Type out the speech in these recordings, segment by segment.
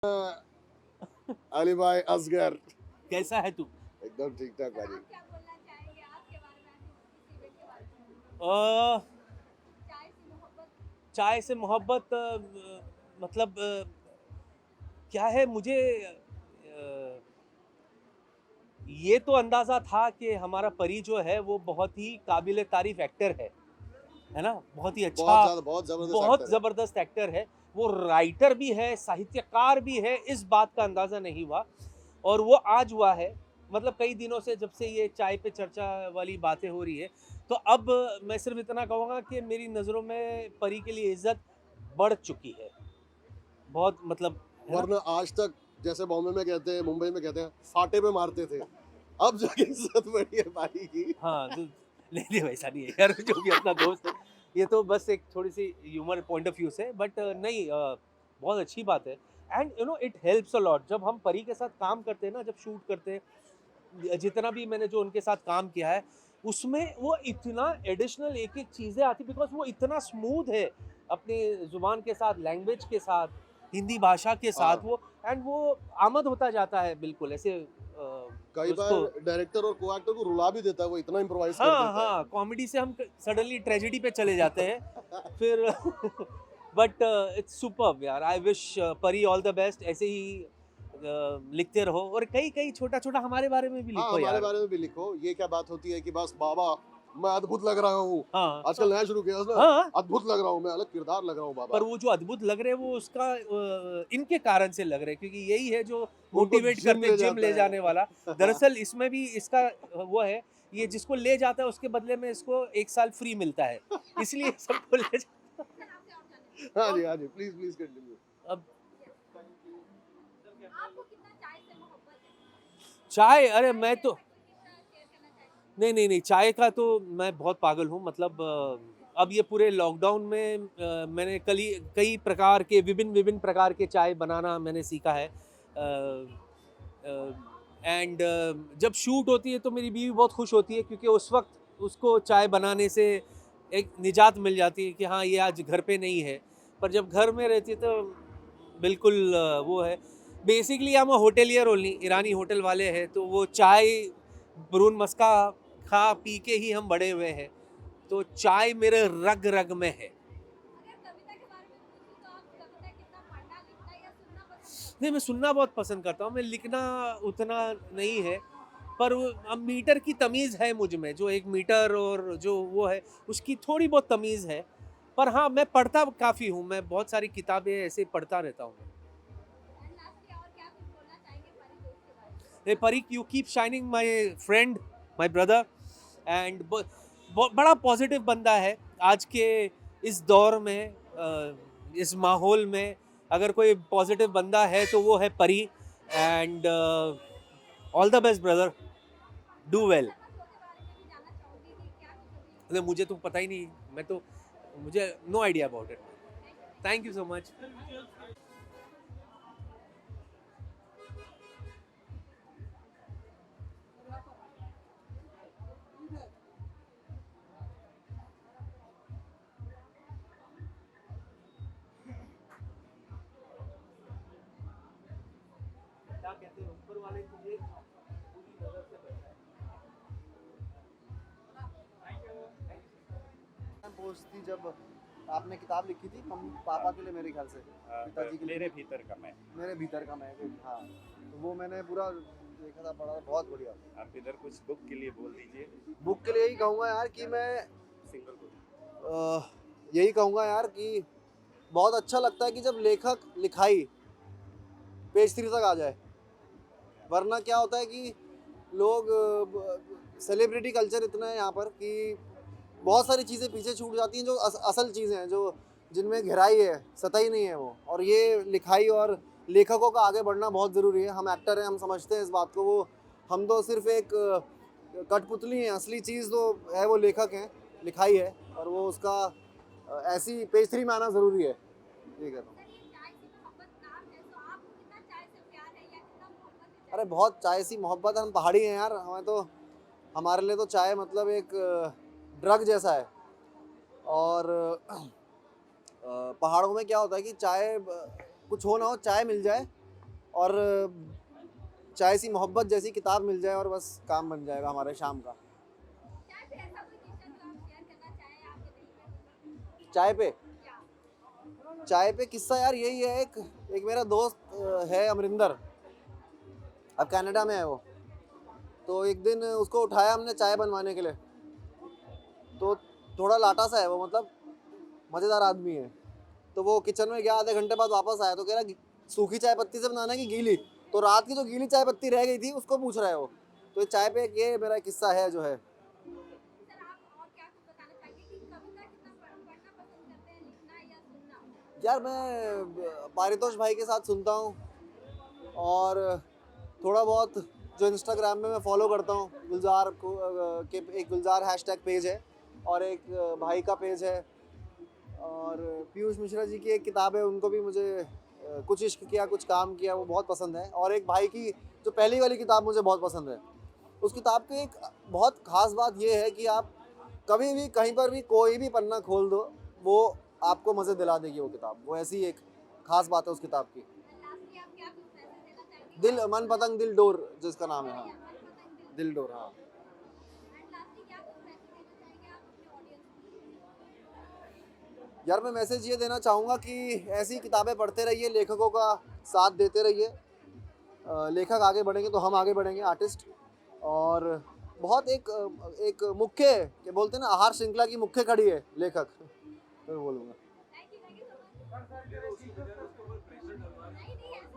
अली भाई असगर। कैसा है तू? एकदम ठीक ठाक भाई। आप क्या बोलना चाहेंगे आज के बारे में, आज इस इवेंट के बारे में? अ, चाय से मोहब्बत। चाय से मोहब्बत मतलब क्या है मुझे ये तो अंदाज़ा था कि हमारा परी जो है वो बहुत ही काबिल तारीफ एक्टर है ना? बहुत ही अच्छा, बहुत जबरदस्त बहुत एक्टर है। ज़बरदस्त एक्टर है। वो राइटर भी है, साहित्यकार भी है, इस बात का अंदाज़ा नहीं हुआ और वो आज हुआ है। मतलब कई दिनों से जब से ये चाय पे चर्चा वाली बातें हो रही है, तो अब मैं सिर्फ़ इतना कहूँगा कि मेरी नज़रों में परी के लिए इज़्ज़त बढ़ चुकी है। बहुत मतलब है ना? वरना आज तक जैसे बॉम्बे में कहते हैं, मुंबई में कहते हैं, फाटे पे मारते थे। अब जाके इज्जत बढ़ी है भाई की। हाँ, तो नहीं, नहीं वैसा नहीं है यार जो भी अपना दोस्त है, ये तो बस एक थोड़ी-सी ह्यूमर पॉइंट ऑफ व्यू से बट नहीं बहुत अच्छी बात है and you know it helps a lot जब हम परी के साथ काम करते हैं ना, जब शूट करते हैं, जितना भी मैंने जो उनके साथ काम किया है, उसमें वो इतना एडिशनल एक-एक चीज़ें आती बिकॉज़ वो इतना स्मूथ है, अपनी ज़ुबान के साथ, लैंग्वेज के साथ, हिंदी भाषा के साथ हाँ, वो एंड वो आमद होता जाता है बिल्कुल ऐसे कई बार उसको डायरेक्टर और को एक्टर को रुला भी देता है, वो इतना इम्प्रोवाइज कर हाँ, देता है। हाँ, कॉमेडी से हम सडनली ट्रेजेडी पे चले जाते हैं। फिर बट इट्स सुपर्ब यार, आई विश परी ऑल द बेस्ट ऐसे ही लिखते रहो और कई-कई छोटा-छोटा हमारे बारे में भी हाँ, लिखो हमारे यार। बारे में भी लिखो। ये क्या बात होती है कि बस बाबा मैं अद्भुत लग रहा हूँ। हाँ, आजकल नया शुरू किया है ना, हाँ, अद्भुत लग रहा हूँ मैं, अलग किरदार लग रहा हूँ बाबा। पर वो जो अद्भुत लग रहे हैं वो उसका इनके कारण से लग रहे हैं क्योंकि यही है जो उनको मोटिवेट जिम करते ले जिम जाता ले जाने वाला। है। दरअसल इसमें भी इसका वो है, ये जिसको ले जाता है उसके बदले में इसको 1 साल फ्री मिलता है। इसलिए सबको ले जा सर आपसे और जानना हाँ जी, और हाँ जी, प्लीज प्लीज कंटिन्यू। अब आपको कितना चाय से मोहब्बत है? चाय अरे चाय मैं शेयर तो कितना शेयर करना चाहेंगे? नहीं, नहीं, नहीं चाय का तो मैं बहुत पागल हूँ मतलब अब ये पूरे लॉकडाउन में मैंने कई प्रकार के विभिन्न-विभिन्न प्रकार के चाय बनाना मैंने सीखा है। एंड जब शूट होती है तो मेरी बीवी बहुत खुश होती है क्योंकि उस वक़्त उसको चाय बनाने से एक निजात मिल जाती है कि हाँ, ये आज घर पे नहीं है। पर जब घर में रहती है तो बिल्कुल वो है। Basically I am a hotelier only, Irani hotel वाले हैं तो वो चाय ब्रून मस्का खा पी के ही हम बड़े हुए हैं। तो चाय मेरे रग-रग में है। अगर कविता के बारे में पूछूं तो आप कविता कितना पढ़ना लिखना या सुनना पसंद करते नहीं, हैं? मैं सुनना बहुत पसंद करता हूँ, मैं लिखना उतना नहीं है, पर वो अब मीटर की तमीज़ है मुझ में, जो एक मीटर और जो वो है, उसकी थोड़ी बहुत तमीज़ है। पर हाँ, मैं पढ़ता काफ़ी हूँ, मैं बहुत सारी किताबें ऐसे पढ़ता रहता हूँ। एंड लास्टली और क्या कुछ बोलना चाहेंगे परी दोस्त के बारे में? Hey Parik, you keep shining my friend, my brother and बड़ा पॉजिटिव बंदा है आज के इस दौर में इस माहौल में अगर कोई पॉजिटिव बंदा है तो वो है परी and all the best brother do Kapil well. Sharma show के बारे में भी जानना चाहूंगी कि क्या कुछ अभी मतलब मुझे तो पता ही नहीं, मैं तो मुझे no idea about it. Thank you. Thank you so much. क्या कहते हैं ऊपर वाले तुझे पूरी नजर से बचाए। पोस्ट थी जब आपने किताब लिखी थी मम्मी पापा के लिए, मेरे ख्याल से पिताजी के लिए मेरे भी, भीतर का मैं। मेरे भीतर का मैं कोई, हाँ। तो वो मैंने पूरा देखा था, पढ़ा था, बहुत बढ़िया। आप इधर कुछ बुक के लिए बोल दीजिए। बुक के लिए यही कहूँगा यार कि मैं सिंगल बुक। यही कहूँगा यार कि बहुत अच्छा लगता है कि जब लेखक लिखाई पेज 3 तक आ जाए। वरना क्या होता है कि लोग सेलिब्रिटी कल्चर इतना है यहाँ पर कि बहुत सारी चीज़ें पीछे छूट जाती हैं जो असल चीज़ें हैं, जो जिनमें गहराई है, सतही नहीं है वो। और ये लिखाई और लेखकों का आगे बढ़ना बहुत ज़रूरी है। हम एक्टर हैं, हम समझते हैं इस बात को। वो हम तो सिर्फ एक कठपुतली हैं, असली चीज़ तो है वो लेखक हैं, लिखाई है। और वो उसका ऐसी पेज 3 में आना ज़रूरी है, ये कहता हूँ। सर ये चाय से मोहब्बत नाम है तो आपको कितना चाय से प्यार है या कितना मोहब्बत है चाय अरे से? बहुत चाय सी मोहब्बत है, हम पहाड़ी हैं यार, हमें तो, हमारे लिए तो चाय मतलब एक ड्रग जैसा है। और पहाड़ों में क्या होता है कि चाय कुछ हो ना हो, चाय मिल जाए और चाय सी मोहब्बत जैसी किताब मिल जाए और बस काम बन जाएगा हमारे शाम का। चाय पे ऐसा कोई किस्सा जो आप शेयर करना चाहें आपके दिल में? चाय पे क्या? चाय पे किस्सा यार यही है, एक मेरा दोस्त है अमरिंदर, अब कनाडा में है वो। तो एक दिन उसको उठाया हमने चाय बनवाने के लिए, तो थोड़ा लाटा सा है वो, मतलब मज़ेदार आदमी है। तो वो किचन में गया, आधे घंटे बाद वापस आया तो कह रहा सूखी चाय पत्ती से बनाना है कि गीली। तो रात की जो गीली चाय पत्ती रह गई थी उसको पूछ रहा है वो। तो चाय पे ये मेरा किस्सा है जो है। सर आप और क्या कुछ बताना चाहेंगे कि कविता कितना पढ़ना पसंद करते हैं, लिखना या सुनना? यार मैं पारितोष भाई के साथ सुनता हूँ, और थोड़ा बहुत जो इंस्टाग्राम में मैं फॉलो करता हूँ, गुलजार को के एक गुलजार हैशटैग पेज है और एक भाई का पेज है, और पीयूष मिश्रा जी की एक किताब है, उनको भी मुझे कुछ इश्क किया कुछ काम किया वो बहुत पसंद है। और एक भाई की जो पहली वाली किताब मुझे बहुत पसंद है। उस किताब की एक बहुत ख़ास बात ये है कि आप कभी भी कहीं पर भी कोई भी पन्ना खोल दो, वो आपको मज़े दिला देगी वो किताब। वो ऐसी एक ख़ास बात है उस किताब की। लास्टली आप क्या कुछ मैसेज देना चाहेंगे? दिल मन पतंग दिल डोर जिसका नाम है, हाँ, या मन पतंग दिल डोर, हाँ। एंड लास्टली क्या कुछ मैसेज देना चाहेंगे आप अपने ऑडियंस को? यार मैं मैसेज ये देना चाहूँगा कि ऐसी किताबें पढ़ते रहिए, लेखकों का साथ देते रहिए। लेखक आगे बढ़ेंगे तो हम आगे बढ़ेंगे, आर्टिस्ट। और बहुत एक मुख्य क्या बोलते हैं ना, आहार श्रृंखला की मुख्य कड़ी है लेखक, मैं बोलूँगा। Thank you so much. नहीं नहीं ऐसा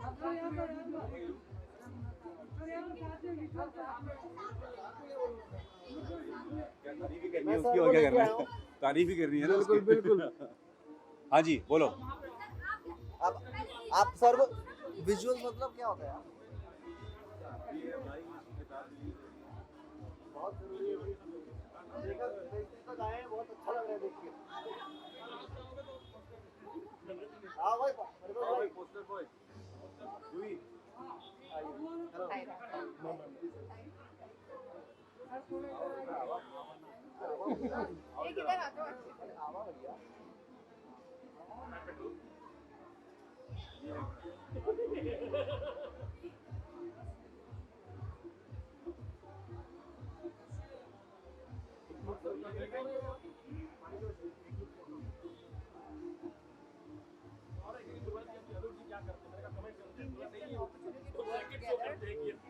तारीफ ही करनी है उसकी, और क्या करना है, तारीफ ही करनी है ना बिल्कुल उसकी। बिल्कुल। हाँ जी बोलो। आप सर विजुअल मतलब क्या होता है यार? बहुत जरूरी है भाई। लेखक आए हैं, बहुत अच्छा लग रहा है देख के। हाँ भाई, भाई पोस्टर बॉय जुई एक इधर आ जाओ।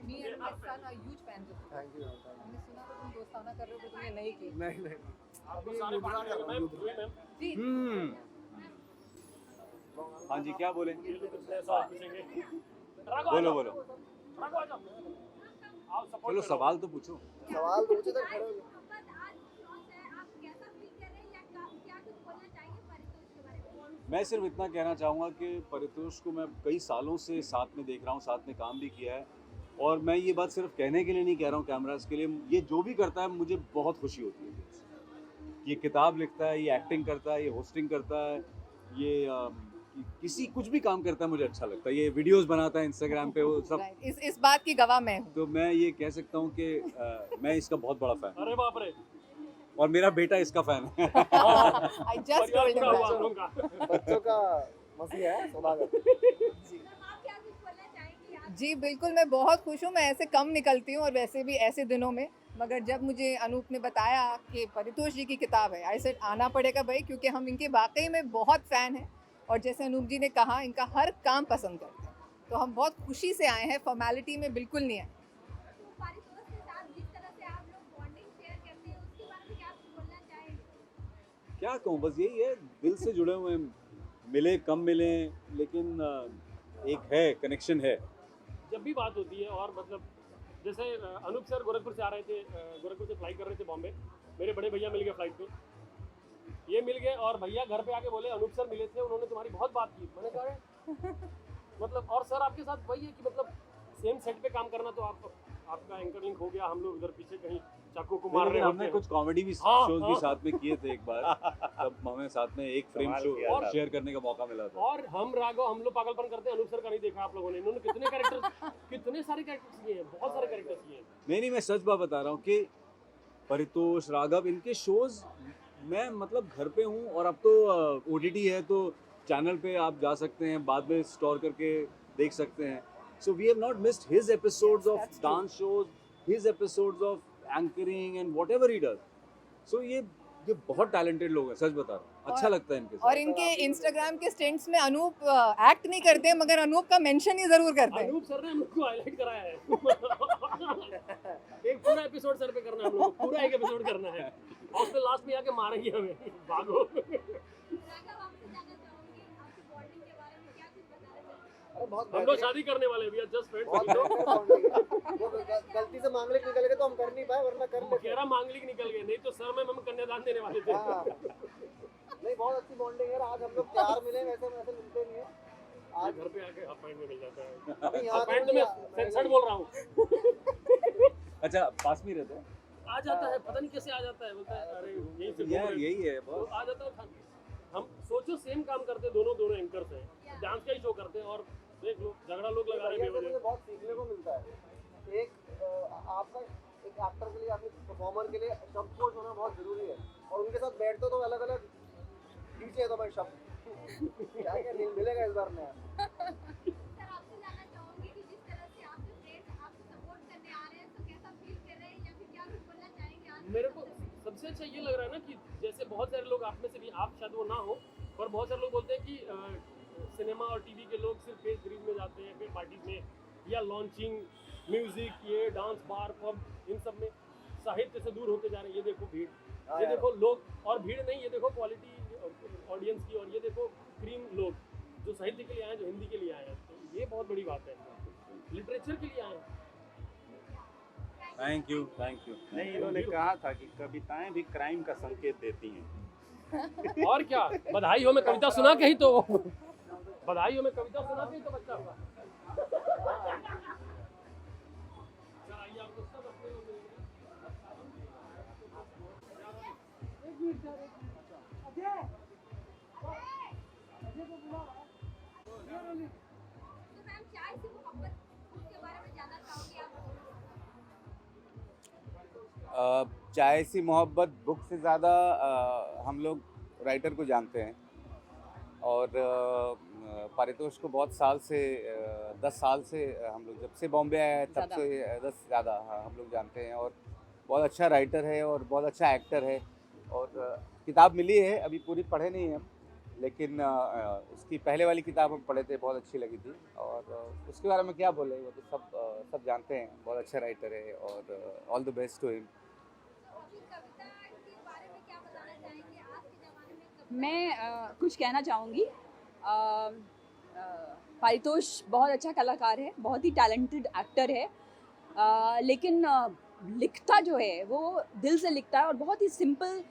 Me and my son are huge fans of it. Thank you. हमने सुना था तुम दोस्ताना कर रहे हो, तुमने नहीं की। नहीं नहीं जी हाँ जी क्या बोले, बोलो बोलो, चलो सवाल तो पूछो। सवाल पूछे तो खड़े हो जाओ। मोहब्बत आज लॉन्च है, आप कैसा फील कर रहे हैं या क्या कुछ बोलना चाहेंगे परितोष के बारे में? मैं सिर्फ इतना कहना चाहूँगा कि परितोष को मैं कई सालों से साथ में देख रहा हूँ, साथ में काम भी किया है, और मैं ये बात सिर्फ कहने के लिए नहीं कह रहा हूँ कैमरास के लिए, ये जो भी करता है मुझे बहुत खुशी होती है। ये किताब लिखता है, ये एक्टिंग करता है, ये होस्टिंग करता है, ये किसी कुछ भी काम करता है मुझे अच्छा लगता है, ये वीडियोस बनाता है इंस्टाग्राम पे, वो सब। Right. इस बात की गवाह मैं हूँ। तो मैं ये कह सकता हूँ कि मैं इसका बहुत बड़ा फैन, अरे बाप रे, और मेरा बेटा इसका फैन है। I just told him पूरा हुआ that. हम लोग का। बच्चों का मसीहा है सौदागर। मैम आप क्या कुछ बोलना चाहेंगी? आप जी बिल्कुल, मैं बहुत खुश हूँ। मैं ऐसे कम निकलती हूँ और वैसे भी ऐसे दिनों में, मगर जब मुझे अनूप ने बताया कि परितोष जी की किताब है, आई सेड आना पड़ेगा भाई, क्योंकि हम इनके वाकई में बहुत फ़ैन हैं। और जैसे अनूप जी ने कहा, इनका हर काम पसंद करते हैं, तो हम बहुत खुशी से आए हैं, फॉर्मेलिटी में बिल्कुल नहीं आए। परितोष के साथ जिस तरह से आप लोग बॉन्डिंग शेयर करते हैं उसके बारे में क्या कुछ बोलना चाहेंगे? क्या कहूँ, बस यही है, दिल से जुड़े हुए हैं, मिले कम मिले लेकिन एक है कनेक्शन है। जब भी बात होती है, और मतलब जैसे अनूप सर गोरखपुर से आ रहे थे, गोरखपुर से फ्लाई कर रहे थे बॉम्बे, मेरे बड़े भैया मिल गए फ्लाइट पे, ये मिल गए, और भैया घर पे आके बोले अनूप सर मिले थे, उन्होंने तुम्हारी बहुत बात की। मैंने कहा "अरे!" मतलब, और सर आपके साथ वही है कि मतलब सेम सेट पे काम करना, तो आपका एंकर लिंक हो गया, हम लोग उधर पीछे कहीं चाकू को मार रहे हमने होते कुछ कॉमेडी भी हाँ, शोज भी हाँ। साथ में किए थे एक बार, तब हमें साथ में एक फ्रेम कमाल शो किया था। शेयर करने का मौका मिला था। और हम राघव, हम लोग पागलपन करते हैं, अनूप सर का नहीं देखा आप लोगों ने, इन्होंने कितने कैरेक्टर्स, कितने सारे कैरेक्टर्स किए हैं, बहुत सारे कैरेक्टर्स किए हैं। नहीं, मैं सच बात बता रहा हूँ कि परितोष, राघव, इनके शोज मैं मतलब घर पे हूँ, और अब तो OTT है, तो चैनल पे आप जा सकते हैं, बाद में स्टोर करके देख सकते हैं। So we have not missed his episodes of That's true. dance shows, his episodes of anchoring and whatever he does. So ये बहुत talented लोग हैं, सच बता रहा हूँ. अच्छा लगता है इनके और साथ. इनके इंस्टाग्राम के स्टेंट्स में अनूप एक्ट नहीं करते मगर अनूप का मेंशन ही जरूर करते हैं. अनूप सर ने हम लोग को हाईलाइट कराया है. एक पूरा एपिसोड सर पे करना है हम लोग को, पूरा एक एपिसोड करना है और उसमें लास्ट में आके मारेंगे हमें. भागो. राघव, आपसे जानना चाहूंगी आपकी बॉन्डिंग के बारे में, क्या कुछ बताना चाहेंगे? अरे बहुत हम लोग शादी करने वाले हैं, we are just friends. बहुत बेहतर bonding है। वो गलती से मांगलिक निकल गए तो हम कर नहीं पाए, वरना कर लेते. कह रहा मांगलिक निकल गए, नहीं तो सर में हम कन्यादान देने वाले थे. हाँ। नहीं, बहुत अच्छी बॉन्डिंग है. आज हम लोग प्यार मिले, वैसे वैसे मिलते नहीं है. आज आज घर पे आके हाफ पैंट में मिल जाता है. अभी हाफ यहाँ पैंट तो मैं सच बोल रहा हूँ. अच्छा पास में ही रहते हैं. आ जाता है, पता नहीं कैसे आ जाता है, बोलता है अरे यही से यार यही है तो बहुत. आ जाता है. हम सोचो सेम काम करते दोनों एंकर्स हैं, डांस का ही शो करते हैं और देख लो झगड़ा लोग लगा रहे बढ़िया से हैं. मुझे बहुत सीखने को मिलता है. आपका एक एक्टर के लिए, आपके परफॉर्मर के लिए शब्दकोश होना बहुत जरूरी है. और उनके साथ बैठते तो अलग अलग खींच लेता भाई शब्द. क्या क्या नहीं मिलेगा इस बार में. सर, आपसे जानना चाहूंगी कि जिस तरह से आपके फ्रेंड्स आपको सपोर्ट करने आ रहे हैं तो कैसा फील कर रहे हैं या फिर क्या कुछ बोलना चाहेंगे आज? मेरे को सबसे अच्छा ये लग रहा है ना कि जैसे बहुत सारे लोग, आप में से भी, आप शायद वो ना हो, पर बहुत सारे लोग बोलते हैं कि सिनेमा और टीवी के लोग सिर्फ फेस ग्रीन में जाते हैं, फिर पार्टीज में या लॉन्चिंग म्यूजिक, ये डांस बार पब, इन सब में साहित्य से दूर होते जा रहे हैं. ये देखो भीड़, ये देखो लोग, और भीड़ नहीं, ये देखो क्वालिटी ऑडियंस की, और ये देखो क्रीम लोग जो साहित्य के लिए आए हैं, जो हिंदी के लिए आए हैं. तो ये बहुत बड़ी बात है, लिटरेचर के लिए आए हैं. Thank you. नहीं, इन्होंने कहा था कि कविताएं भी क्राइम का संकेत देती हैं. और क्या, बधाई हो में कविता सुना के ही तो, बधाई हो में कविता सुना के ही तो बच्चा हुआ. सर, आइए आपको सब अपने को तो मैम, चाय से मोहब्बत उसके बारे में जानना चाहूंगी आप. चाय सी मोहब्बत बुक से ज़्यादा हम लोग राइटर को जानते हैं और पारितोष को बहुत साल से 10 साल से हम लोग जब से बॉम्बे आए हैं तब से 10 ज़्यादा हम लोग जानते हैं और बहुत अच्छा राइटर है और बहुत अच्छा एक्टर है. और किताब मिली है, अभी पूरी पढ़े नहीं हैं हम, लेकिन उसकी पहले वाली किताब हम पढ़े थे, बहुत अच्छी लगी थी. और उसके बारे में क्या बोले, वो तो सब जानते हैं. बहुत अच्छा राइटर है और all the best to him. अभी कविता के बारे में क्या बताना चाहेंगे? आज के ज़माने में कविता मैं कुछ कहना चाहूँगी. पारितोष बहुत अच्छा कलाकार है, बहुत ही टैलेंटेड एक्टर है, लेकिन लिखता जो है वो दिल से लिखता है और बहुत ही सिंपल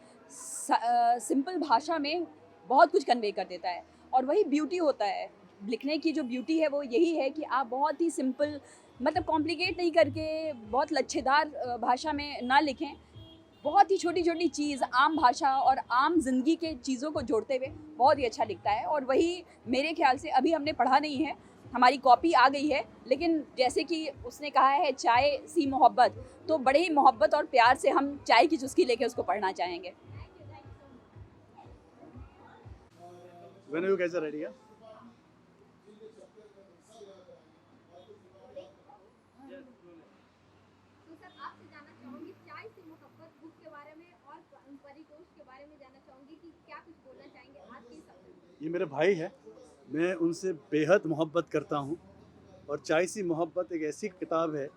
भाषा में बहुत कुछ कन्वे कर देता है. और वही ब्यूटी होता है लिखने की. जो ब्यूटी है वो यही है कि आप बहुत ही सिंपल, मतलब कॉम्प्लिकेट नहीं करके, बहुत लच्छेदार भाषा में ना लिखें. बहुत ही छोटी छोटी चीज़, आम भाषा और आम जिंदगी के चीज़ों को जोड़ते हुए बहुत ही अच्छा लिखता है. और वही मेरे ख्याल से, अभी हमने पढ़ा नहीं है, हमारी कॉपी आ गई है, लेकिन जैसे कि उसने कहा है चाय सी मोहब्बत, तो बड़े ही मोहब्बत और प्यार से हम चाय की चुस्की लेके उसको पढ़ना चाहेंगे. When are you guys are ready? तो सर, आपसे जानना चाहूंगी चाय से मोहब्बत बुक के बारे में और परितोष के बारे में जानना चाहूंगी कि क्या कुछ बोलना चाहेंगे आज के समय. ये मेरे भाई है, मैं उनसे बेहद मोहब्बत करता हूँ. और चाय सी मोहब्बत एक ऐसी किताब है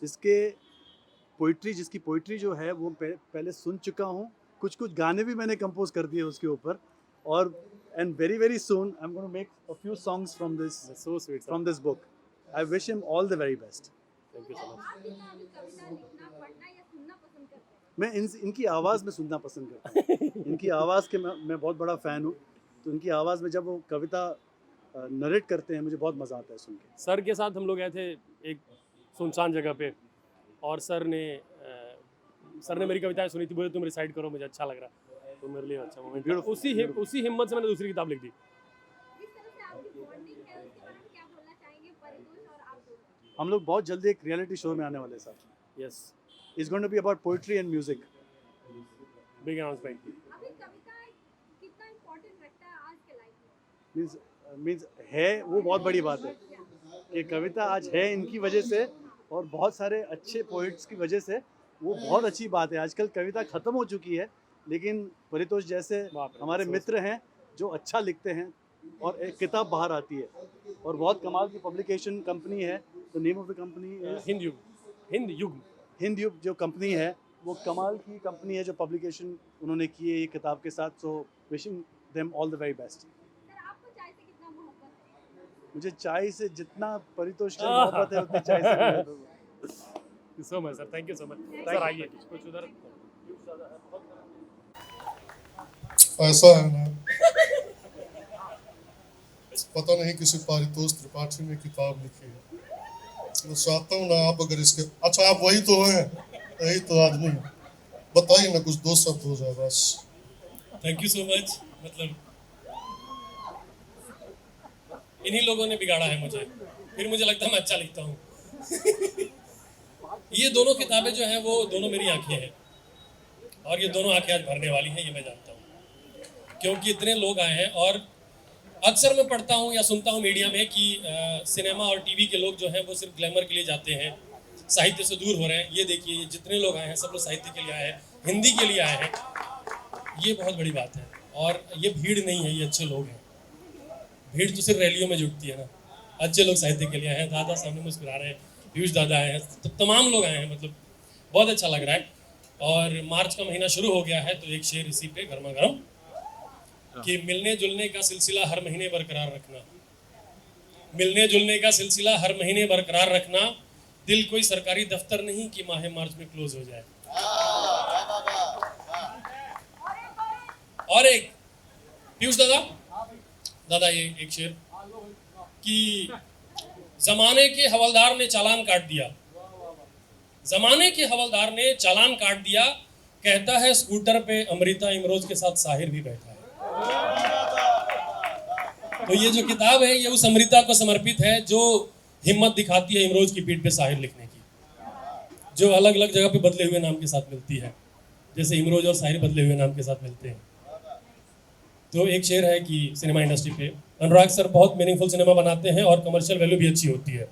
जिसकी पोइट्री जो है वो पहले सुन चुका हूँ. कुछ गाने भी मैंने कंपोज कर दिए उसके ऊपर. और and very soon I'm going to make a few songs from this so sweet, sir. from this book. I wish him all the very best. Thank you so much. आप कितना अभी कविता लिखना, पढ़ना या सुनना पसंद करते हैं? मैं इनकी आवाज़ में सुनना पसंद करता हूँ. इनकी आवाज़ के मैं बहुत बड़ा फ़ैन हूँ. तो इनकी आवाज़ में जब वो कविता नरेट करते हैं मुझे बहुत मज़ा आता है सुन के. सर के साथ हम लोग गए थे एक सुनसान जगह पे और सर ने मेरी कविताएं सुनी थी, बोले तुम रिसाइट करो, मुझे अच्छा लग रहा. तो मेरे लिए अच्छा मोमेंट था. उसी हिम्मत से मैंने दूसरी किताब लिख दी. जिस तरह से आपकी बॉन्डिंग है उसके बारे में क्या बोलना चाहेंगे परितोष और आप दोनों? हम लोग बहुत जल्दी एक रियलिटी शो में आने वाले हैं sir. Yes, It's going to be about poetry and music. Big announcement. अभी कविता कितना इम्पोर्टेंट रखता है आज के लाइफ में? Means है वो बहुत बड़ी बात है. कि कविता आज है इनकी वजह से और बहुत सारे अच्छे पोइट्स की वजह से, वो बहुत अच्छी बात है। आजकल कविता ख़त्म हो चुकी है, लेकिन परितोष जैसे हमारे मित्र हैं जो अच्छा लिखते हैं और एक किताब बाहर आती है और बहुत कमाल की पब्लिकेशन कंपनी है। The name of the company is Hind युग जो कंपनी है वो कमाल की कंपनी है जो पब्लिकेशन उन्होंने की है ये किताब के साथ। So wishing them all the very best. Sir आपको चाय से कितना मोहब्बत है? मुझे चाय से जितना परितोष से मोहब्बत है उतनी चाय से नहीं है। So much sir, thank you so much sir. आइए कुछ उधर ऐसा है ना, पता नहीं किसी पारितोष त्रिपाठी ने किताब लिखी है। मैं चाहता हूँ ना आप अगर इसके, अच्छा आप वही तो हैं, यही तो आदमी, बताइए ना कुछ दो शब्द हो जाए बस। Thank you so much. मतलब इन्हीं लोगों ने बिगाड़ा है मुझे, फिर मुझे लगता है मैं अच्छा लिखता हूँ। ये दोनों किताबें जो हैं वो दोनों मेरी आंखें हैं और ये दोनों आंखें आज भरने वाली हैं, ये मैं जानता हूँ, क्योंकि इतने लोग आए हैं। और अक्सर मैं पढ़ता हूँ या सुनता हूँ मीडिया में कि सिनेमा और टीवी के लोग जो हैं वो सिर्फ ग्लैमर के लिए जाते हैं, साहित्य से दूर हो रहे हैं। ये देखिए जितने लोग आए हैं सब लोग साहित्य के लिए आए हैं, हिंदी के लिए आए हैं, ये बहुत बड़ी बात है। और ये भीड़ नहीं है, ये अच्छे लोग हैं। भीड़ तो सिर्फ रैलियों में जुटती है ना, अच्छे लोग साहित्य के लिए आए हैं। दादा सामने मुस्कुरा रहे हैं, पीयूष दादा आए हैं, तो तमाम लोग आए हैं, मतलब बहुत अच्छा लग रहा है। और मार्च का महीना शुरू हो गया है तो एक शेर इसी पे गर्मा गर्म कि मिलने जुलने का सिलसिला हर महीने बरकरार रखना, मिलने जुलने का सिलसिला हर महीने बरकरार रखना, दिल कोई सरकारी दफ्तर नहीं कि माह मार्च में क्लोज हो जाए। और एक पीयूष दादा, दादा ये एक शेर कि जमाने के हवलदार ने चालान काट दिया, जमाने के हवलदार ने चालान काट दिया, कहता है स्कूटर पे अमृता इमरोज के साथ साहिर भी बैठा है। तो ये जो किताब है ये उस अमृता को समर्पित है जो हिम्मत दिखाती है इमरोज की पीठ पे साहिर लिखने की, जो अलग अलग जगह पे बदले हुए नाम के साथ मिलती है, जैसे इमरोज और साहिर बदले हुए नाम के साथ मिलते हैं। तो एक शेर है कि सिनेमा इंडस्ट्री पे अनुराग सर बहुत मीनिंगफुल सिनेमा बनाते हैं और कमर्शियल वैल्यू भी अच्छी होती है।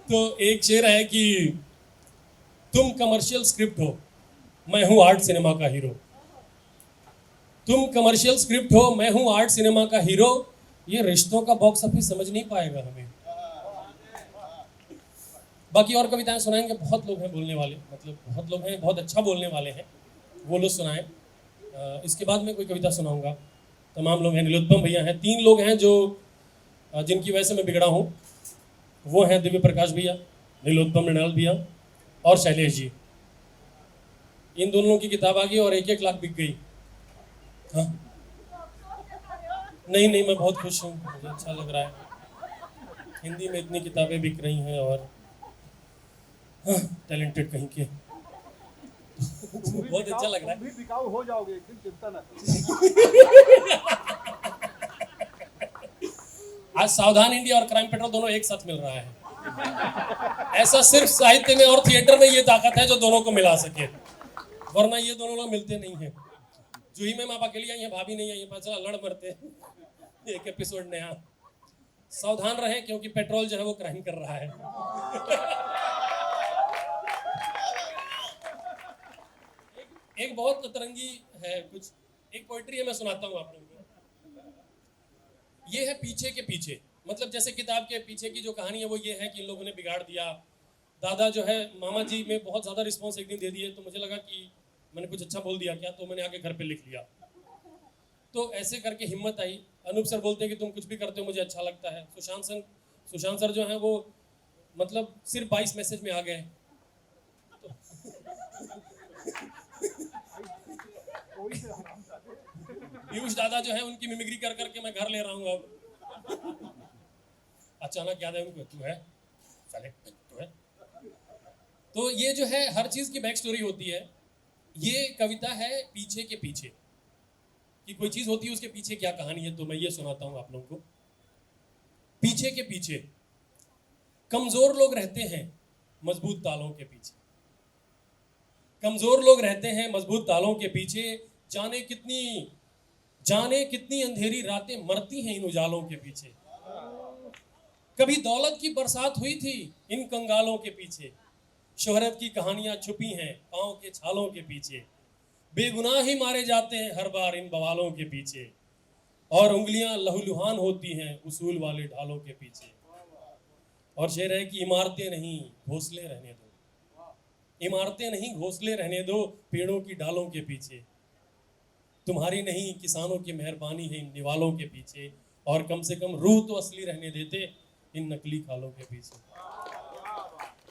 तो एक शेर है कि तुम कमर्शियल स्क्रिप्ट हो, मैं हूं आर्ट सिनेमा का हीरो। तुम कमर्शियल स्क्रिप्ट हो, मैं हूं आर्ट सिनेमा का हीरो, ये रिश्तों का बॉक्स ऑफिस समझ नहीं पाएगा हमें। बाकी और कविताएं सुनाएंगे, बहुत लोग हैं बोलने वाले, मतलब बहुत लोग हैं, बहुत अच्छा बोलने वाले हैं, वो लोग सुनाएं। इसके बाद मैं कोई कविता सुनाऊंगा। तमाम लोग हैं, नीलोत्पम भैया हैं, 3 लोग हैं जो जिनकी वजह से मैं बिगड़ा हूँ, वो हैं दिव्य प्रकाश भैया, नीलोत्पम मृणाल भैया और शैलेश जी। इन दोनों की किताब आ गई और 1-1 लाख बिक गई। हाँ नहीं, मैं बहुत खुश हूँ, मुझे अच्छा लग रहा है। हिंदी में इतनी किताबें बिक रही हैं और हाँ, टैलेंटेड कहीं के बहुत अच्छा लग रहा है। बिकाऊ हो जाओगे एक दिन, चिंता ना। आज सावधान इंडिया और क्राइम पेट्रोल दोनों एक साथ मिल रहा है। ऐसा सिर्फ साहित्य में और थिएटर में ये ताकत है जो दोनों को मिला सके, वरना ये दोनों लोग मिलते नहीं हैं। जूही मैम आप अकेली आई हैं, भाभी नहीं आई है, पता चला लड़ मरते एक एपिसोड नया। सावधान रहें क्योंकि पेट्रोल जो है वो क्राइम कर रहा है। एक बहुत अतरंगी है, कुछ एक पोएट्री है, मैं सुनाता हूँ आप लोगों को। ये है पीछे के पीछे, मतलब जैसे किताब के पीछे की जो कहानी है वो ये है कि इन लोगों ने बिगाड़ दिया। दादा जो है मामा जी में बहुत ज़्यादा रिस्पॉन्स एक दिन दे दिए, तो मुझे लगा कि मैंने कुछ अच्छा बोल दिया क्या, तो मैंने आके घर पे लिख लिया। तो ऐसे करके हिम्मत आई। अनूप सर बोलते हैं कि तुम कुछ भी करते हो मुझे अच्छा लगता है। सुशांत सर जो हैं वो मतलब सिर्फ 22 मैसेज में आ गए। पीयूष दादा जो है उनकी मिमिक्री कर करके मैं घर ले रहा हूँ अब। अचानक याद है उनको, तू है साले, तू है। तो ये जो है हर चीज की बैक स्टोरी होती है। ये कविता है पीछे के पीछे, कि कोई चीज होती है उसके पीछे क्या कहानी है, तो मैं ये सुनाता हूँ आप लोगों को। पीछे के पीछे कमजोर लोग रहते हैं मजबूत तालों के पीछे, कमजोर लोग रहते हैं मजबूत तालों के पीछे, जाने कितनी जाने कितनी अंधेरी रातें मरती हैं इन उजालों के पीछे। कभी दौलत की बरसात हुई थी इन कंगालों के पीछे। शोहरत की कहानियां छुपी हैं पाँव के छालों के पीछे। बेगुनाह ही मारे जाते हैं हर बार इन बवालों के पीछे। और उंगलियां लहूलुहान होती हैं उसूल वाले ढालों के पीछे। और शेर है कि इमारतें नहीं घोंसले रहने दो, इमारतें नहीं घोंसले रहने दो पेड़ों की डालों के पीछे। तुम्हारी नहीं किसानों की मेहरबानी है इन निवालों के पीछे। और कम से कम रूह तो असली रहने देते इन नकली खालों के पीछे।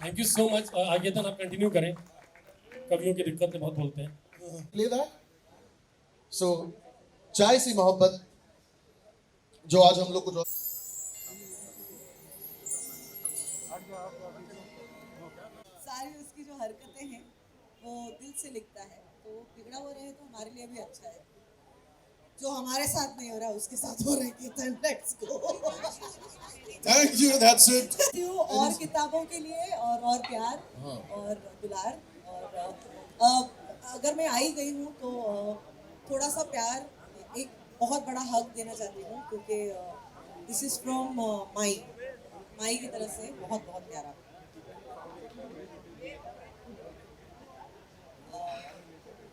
Thank you so much. आगे तक आप कंटिन्यू करें, कवियों की दिक्कत बहुत बोलते हैं। Play that. So, चाय सी मोहब्बत जो आज हम लोग को सारी उसकी जो हरकतें हैं वो दिल से लिखता है, तो बिगड़ा हुआ रहे तो हमारे लिए भी अच्छा है। जो हमारे साथ नहीं हो रहा उसके साथ हो रही है। Let's go. Thank you, that's it. और किताबों के लिए और प्यार और दुलार और अगर मैं आई गई हूँ तो थोड़ा सा प्यार, एक बहुत बड़ा हक देना चाहती हूँ क्योंकि दिस इज फ्रॉम माई की तरफ से बहुत बहुत प्यारा।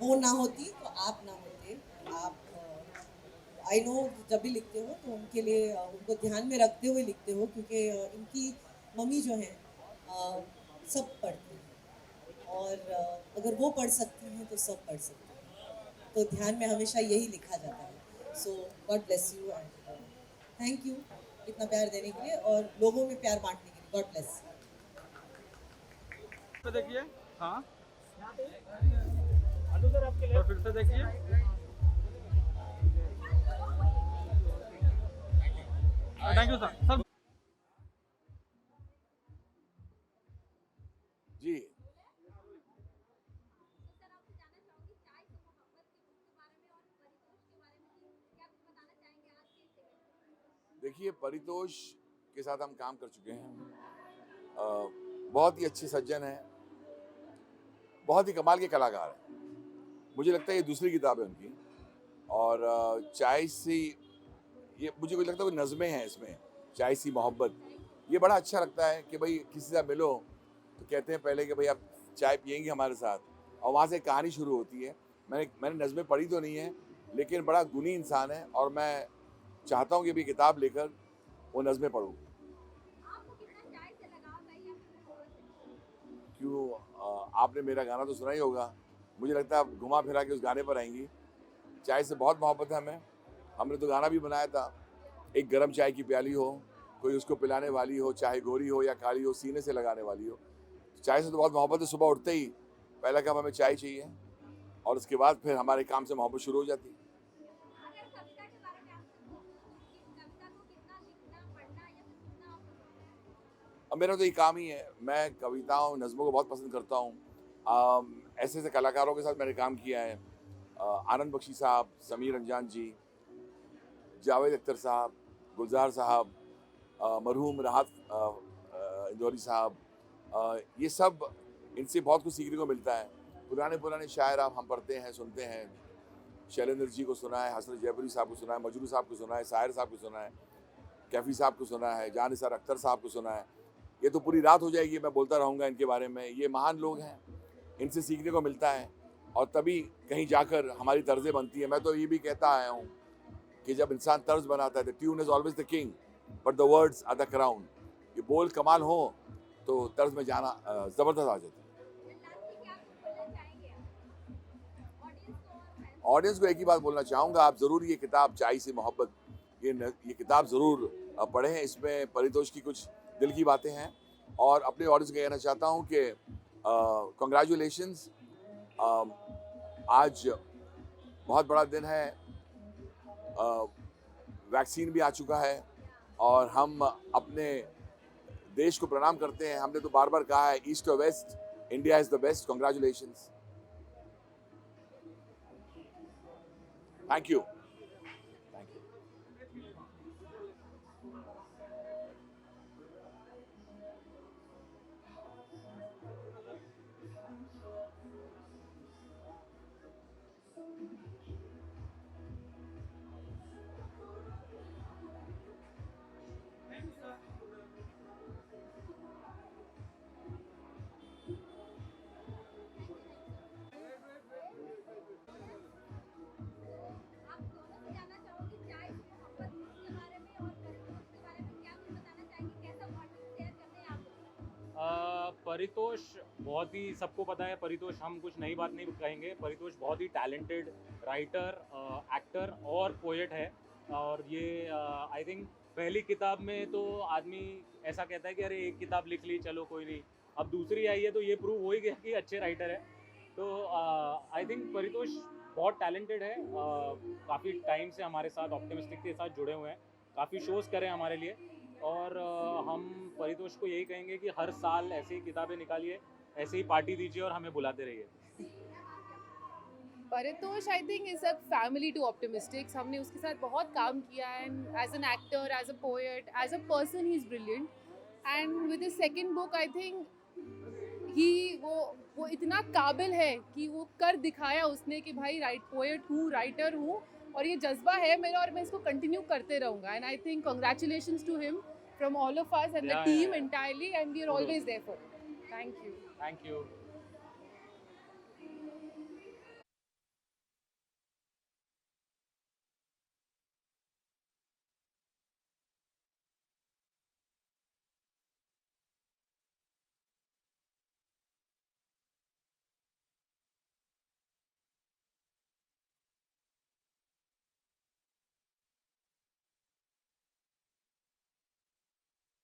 वो ना होती तो आप ना होते। आप आई नो जब भी लिखते हो तो उनके लिए उनको ध्यान में रखते हुए लिखते हो, क्योंकि इनकी मम्मी जो है सब पढ़ती हैं और अगर वो पढ़ सकती हैं तो सब पढ़ सकते हैं, तो ध्यान में हमेशा यही लिखा जाता है। So God bless you and thank you इतना प्यार देने के लिए और लोगों में प्यार बांटने के लिए। God bless. देखिए हाँ तो फिर से देखिए थैंक यू सर। जी देखिए, परितोष के साथ हम काम कर चुके हैं। बहुत ही अच्छे सज्जन हैं, बहुत ही कमाल के कलाकार हैं। मुझे लगता है ये दूसरी किताब है उनकी और चाय सी, ये मुझे कुछ लगता है कोई नज़में हैं इसमें, चाय सी मोहब्बत। ये बड़ा अच्छा लगता है कि भाई किसी से मिलो तो कहते हैं पहले कि भाई आप चाय पियेंगे हमारे साथ, और वहाँ से कहानी शुरू होती है। मैंने नज़में पढ़ी तो नहीं है, लेकिन बड़ा गुणी इंसान है और मैं चाहता हूँ कि भी किताब लेकर वो नज़में पढूं। क्यों, आपने मेरा गाना तो सुना ही होगा। मुझे लगता है आप घुमा फिरा के उस गाने पर आएंगी। चाय से बहुत मोहब्बत है हमें। हमने तो गाना भी बनाया था, एक गरम चाय की प्याली हो, कोई उसको पिलाने वाली हो, चाहे गोरी हो या काली हो, सीने से लगाने वाली हो। चाय से तो बहुत मोहब्बत है। सुबह उठते ही पहला काम हमें चाय चाहिए और उसके बाद फिर हमारे काम से मोहब्बत शुरू हो जाती है। अब मेरा तो ये काम ही है, मैं कविताओं नज़मों को बहुत पसंद करता हूँ। ऐसे ऐसे कलाकारों के साथ मैंने काम किया है, आनंद बख्शी साहब, समीर रंजान जी, जावेद अख्तर साहब, गुलजार साहब, मरहूम राहत इंदौरी साहब, ये सब, इनसे बहुत कुछ सीखने को मिलता है। पुराने शायर आप हम पढ़ते हैं, सुनते हैं। शैलेंद्र जी को सुना है, हसरत जयपुरी साहब को सुना है, मजरू साहब को सुना है, साहिर साहब को सुना है, कैफ़ी साहब को सुना है, जान निसार अख्तर साहब को सुना है। ये तो पूरी रात हो जाएगी, मैं बोलता रहूँगा इनके बारे में। ये महान लोग हैं, इनसे सीखने को मिलता है और तभी कहीं जाकर हमारी तर्ज़ें बनती हैं। मैं तो ये भी कहता आया हूँ कि जब इंसान तर्ज बनाता है, the tune is always the king but the words are the crown. ये बोल कमाल हो तो तर्ज में जाना ज़बरदस्त आ जाता है। ऑडियंस को एक ही बात बोलना चाहूँगा, आप ज़रूर ये किताब चाय से मोहब्बत, ये किताब ज़रूर पढ़ें। इसमें परितोष की कुछ दिल की बातें हैं और अपने ऑडियंस को कहना चाहता हूँ कि कंग्रेचुलेशंस, आज बहुत बड़ा दिन है। वैक्सीन भी आ चुका है और हम अपने देश को प्रणाम करते हैं। हमने तो बार बार कहा है, ईस्ट और west, India is the best. Congratulations, thank you. Paritosh बहुत ही, सबको पता है परितोष, हम कुछ नई बात नहीं कहेंगे, परितोष बहुत ही टैलेंटेड राइटर, एक्टर और पोएट है। और ये आई थिंक पहली किताब में तो आदमी ऐसा कहता है कि अरे एक किताब लिख ली चलो कोई नहीं, अब दूसरी आई है तो ये प्रूव हो ही गया कि अच्छे राइटर है। तो आई थिंक परितोष बहुत टैलेंटेड है, काफ़ी टाइम से हमारे साथ ऑप्टिमिस्टिक के साथ जुड़े हुए हैं, काफ़ी शोज़ करें हमारे लिए। और हम परितोष को यही कहेंगे कि हर साल ऐसी ही किताबें निकालिए, ऐसे ही पार्टी दीजिए और हमें बुलाते रहिए। Paritosh I think is a family to optimistics. हमने उसके साथ बहुत काम किया and as an actor, as a poet, as a person he is brilliant. And with the second book I think वो इतना काबिल है कि वो कर दिखाया उसने कि भाई पोएट हूँ, राइटर हूँ, और ये जज्बा है मेरा और मैं इसको कंटिन्यू करते रहूँगा। And I think congratulations to him from all of us and the team entirely, and we are always there for him. Thank you.